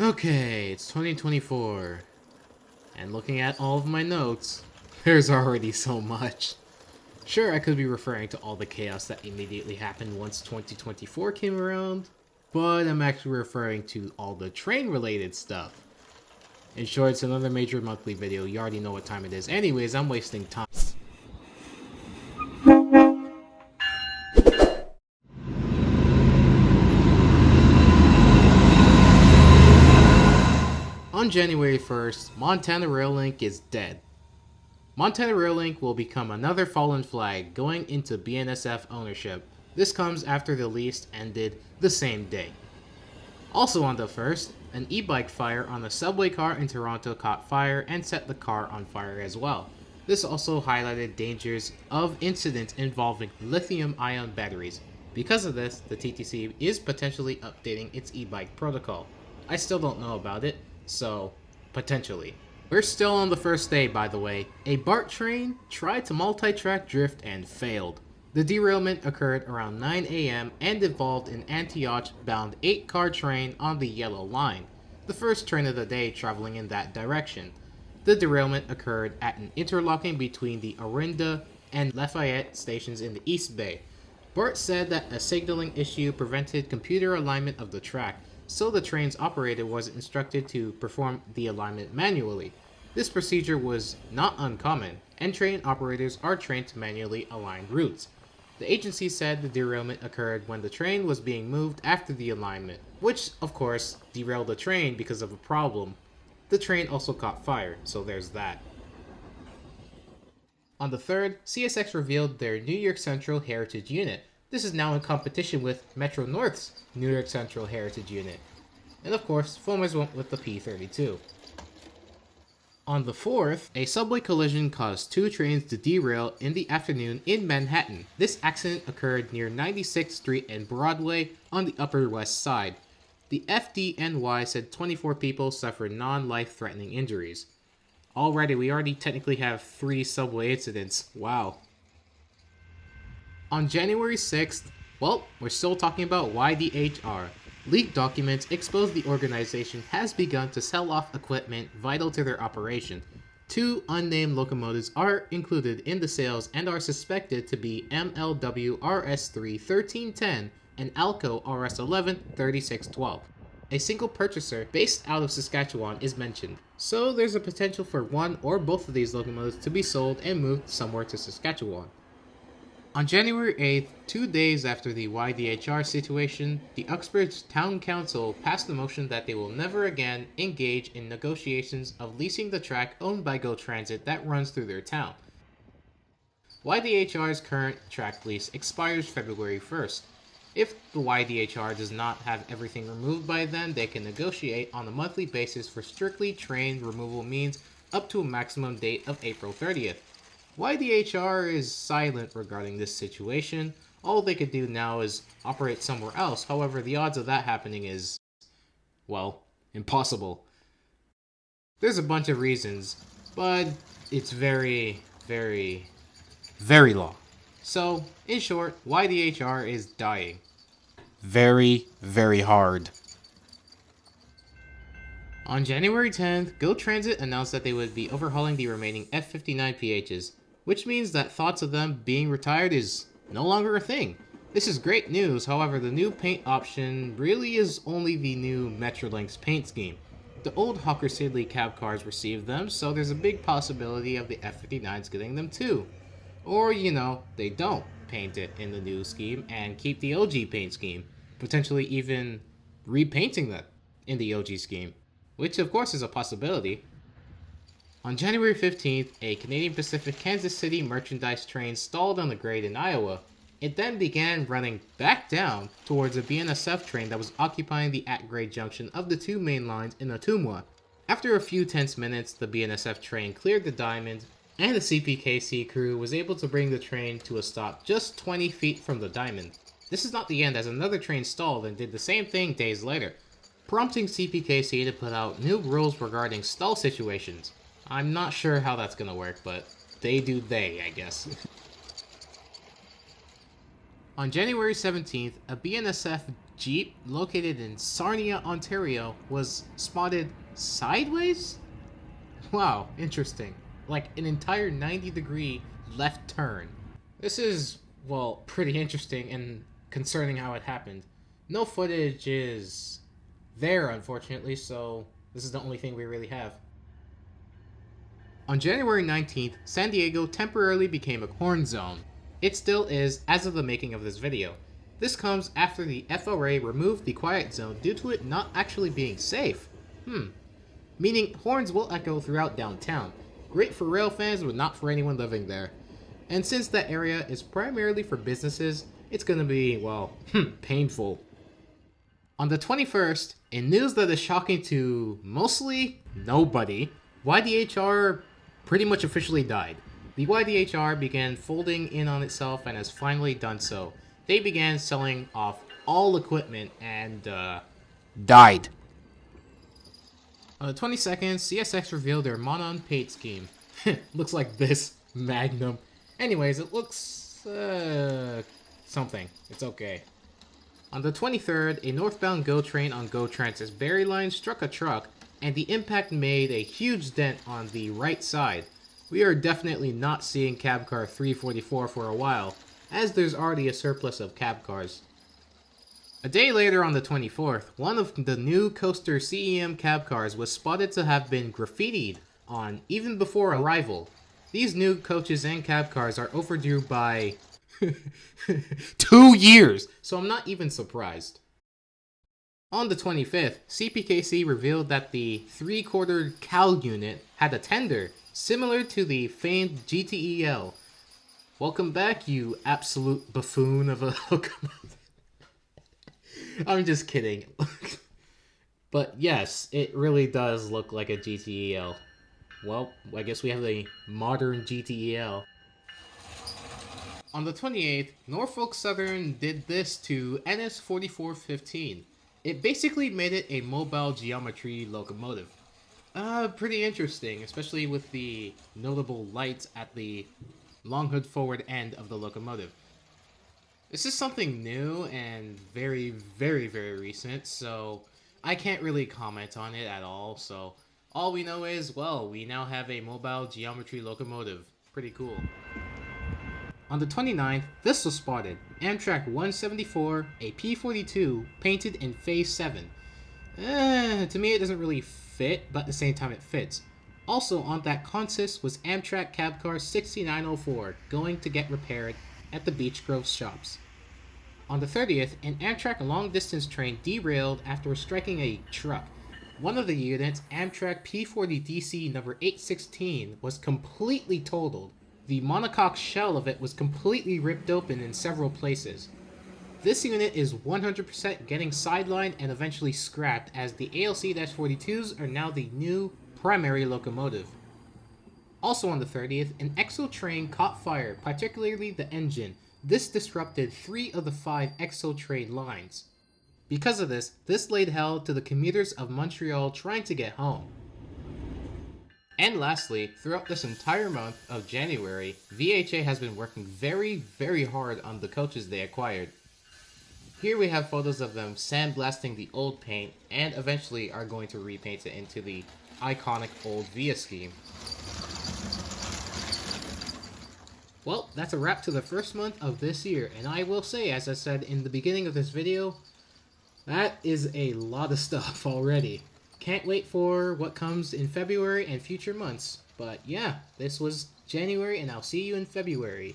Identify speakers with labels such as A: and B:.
A: Okay, it's 2024, and looking at all of my notes, there's already so much. Sure, I could be referring to all the chaos that immediately happened once 2024 came around, but I'm actually referring to all the train-related stuff. In short, it's another major monthly video. You already know what time it is. Anyways, I'm wasting time. On January 1st, Montana Rail Link is dead. Montana Rail Link will become another fallen flag going into BNSF ownership. This comes after the lease ended the same day. Also on the 1st, an e-bike fire on a subway car in Toronto caught fire and set the car on fire as well. This also highlighted dangers of incidents involving lithium-ion batteries. Because of this, the TTC is potentially updating its e-bike protocol. I still don't know about it, so potentially. We're still on the first day, by the way. A BART train tried to multi-track drift and failed. The derailment occurred around 9 a.m. and involved an Antioch-bound 8-car train on the Yellow Line, the first train of the day traveling in that direction. The derailment occurred at an interlocking between the Orinda and Lafayette stations in the East Bay. BART said that a signaling issue prevented computer alignment of the track, so the train's operator was instructed to perform the alignment manually. This procedure was not uncommon, and train operators are trained to manually align routes. The agency said the derailment occurred when the train was being moved after the alignment, which, of course, derailed the train because of a problem. The train also caught fire, so there's that. On the 3rd, CSX revealed their New York Central Heritage Unit. This is now in competition with Metro North's New York Central Heritage Unit. And of course, foamers went with the P32. On the 4th, a subway collision caused 2 trains to derail in the afternoon in Manhattan. This accident occurred near 96th Street and Broadway on the Upper West Side. The FDNY said 24 people suffered non-life-threatening injuries. We already technically have 3 subway incidents. Wow. On January 6th, we're still talking about YDHR. Leaked documents expose the organization has begun to sell off equipment vital to their operation. 2 unnamed locomotives are included in the sales and are suspected to be MLW RS3 1310 and ALCO RS11 3612. A single purchaser based out of Saskatchewan is mentioned, so there's a potential for one or both of these locomotives to be sold and moved somewhere to Saskatchewan. On January 8th, 2 days after the YDHR situation, the Uxbridge Town Council passed a motion that they will never again engage in negotiations of leasing the track owned by GO Transit that runs through their town. YDHR's current track lease expires February 1st. If the YDHR does not have everything removed by then, they can negotiate on a monthly basis for strictly train removal means up to a maximum date of April 30th. YDHR is silent regarding this situation. All they could do now is operate somewhere else. However, the odds of that happening is, impossible. There's a bunch of reasons, but it's very, very, very long. So, in short, YDHR is dying. Very, very hard. On January 10th, GO Transit announced that they would be overhauling the remaining F59 PHs, which means that thoughts of them being retired is no longer a thing. This is great news, however the new paint option really is only the new Metrolink's paint scheme. The old Hawker Siddeley cab cars received them, so there's a big possibility of the F59s getting them too. Or, they don't paint it in the new scheme and keep the OG paint scheme, potentially even repainting that in the OG scheme, which of course is a possibility. On January 15th, a Canadian Pacific Kansas City merchandise train stalled on the grade in Iowa. It then began running back down towards a BNSF train that was occupying the at-grade junction of the 2 main lines in Ottumwa. After a few tense minutes, the BNSF train cleared the diamond, and the CPKC crew was able to bring the train to a stop just 20 feet from the diamond. This is not the end, as another train stalled and did the same thing days later, prompting CPKC to put out new rules regarding stall situations. I'm not sure how that's gonna work, but they, I guess. On January 17th, a BNSF Jeep located in Sarnia, Ontario was spotted sideways? Wow, interesting. Like an entire 90-degree left turn. This is, well, pretty interesting and concerning how it happened. No footage is there, unfortunately, so this is the only thing we really have. On January 19th, San Diego temporarily became a corn zone. It still is as of the making of this video. This comes after the FRA removed the quiet zone due to it not actually being safe. Meaning horns will echo throughout downtown. Great for rail fans, but not for anyone living there. And since that area is primarily for businesses, it's gonna be, well, painful. On the 21st, in news that is shocking to mostly nobody, YDHR pretty much officially died. The YDHR began folding in on itself and has finally done so. They began selling off all equipment and, died. On the 22nd, CSX revealed their Monon paint scheme. Looks like this, Magnum. Anyways, it looks, something. It's okay. On the 23rd, a northbound GO train on GO Trance's Berry line struck a truck, and the impact made a huge dent on the right side. We are definitely not seeing cab car 344 for a while, as there's already a surplus of cab cars. A day later on the 24th, one of the new coaster CEM cab cars was spotted to have been graffitied on even before arrival. These new coaches and cab cars are overdue by 2 years, so I'm not even surprised. On the 25th, CPKC revealed that the 3/4 CAL unit had a tender, similar to the famed GTEL. Welcome back, you absolute buffoon of a locomotive. I'm just kidding. But yes, it really does look like a GTEL. Well, I guess we have a modern GTEL. On the 28th, Norfolk Southern did this to NS 4415. It basically made it a mobile geometry locomotive. Pretty interesting, especially with the notable lights at the long hood forward end of the locomotive. This is something new and very, very, very recent, so I can't really comment on it at all. So all we know is, well, we now have a mobile geometry locomotive. Pretty cool. On the 29th, this was spotted. Amtrak 174, a P42, painted in Phase 7. To me it doesn't really fit, but at the same time it fits. Also on that consist was Amtrak cab car 6904, going to get repaired at the Beech Grove shops. On the 30th, an Amtrak long-distance train derailed after striking a truck. One of the units, Amtrak P40DC number 816, was completely totaled. The monocoque shell of it was completely ripped open in several places. This unit is 100% getting sidelined and eventually scrapped, as the ALC-42s are now the new primary locomotive. Also on the 30th, an EXO train caught fire, particularly the engine. This disrupted 3 of the 5 EXO train lines. Because of this, this laid hell to the commuters of Montreal trying to get home. And lastly, throughout this entire month of January, VHA has been working very, very hard on the coaches they acquired. Here we have photos of them sandblasting the old paint and eventually are going to repaint it into the iconic old VIA scheme. Well, that's a wrap to the first month of this year, and I will say, as I said in the beginning of this video, that is a lot of stuff already. Can't wait for what comes in February and future months. But yeah, this was January, and I'll see you in February.